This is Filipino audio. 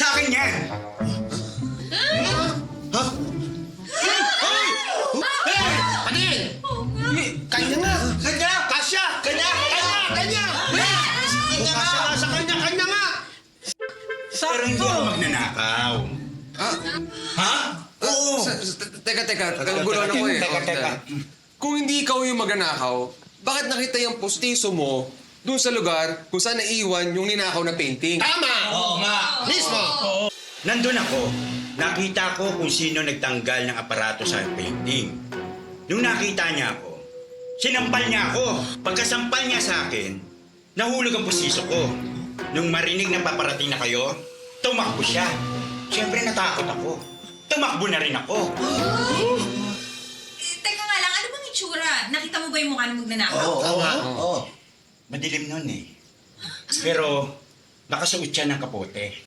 Sa akin yan! Ha? Panin! Kanya nga! Kanya! Kasya! Kanya! Kanya! Kasya nga sa kanya! Kanya nga! Pero hindi ako magnanakaw. Ha? Oo! Teka. Naguguluhan ako eh. Teka. Kung hindi ikaw yung magnanakaw, bakit nakita yung postiso mo doon sa lugar kung saan naiwan yung ninakaw na painting? Tama! Oo nga! Mismo! Nandun ako. Nakita ko kung sino nagtanggal ng aparato sa painting. Nung nakita niya ako, sinampal niya ako. Pagkasampal niya sa akin, nahulog ang pusiso ko. Nung marinig na paparating na kayo, tumakbo siya. Siyempre natakot ako. Tumakbo na rin ako. Teka nga lang, ano bang itsura? Nakita mo ba yung mukha ng magnanakaw? Oo. Madilim nun eh. Pero nakasuot siya ng kapote.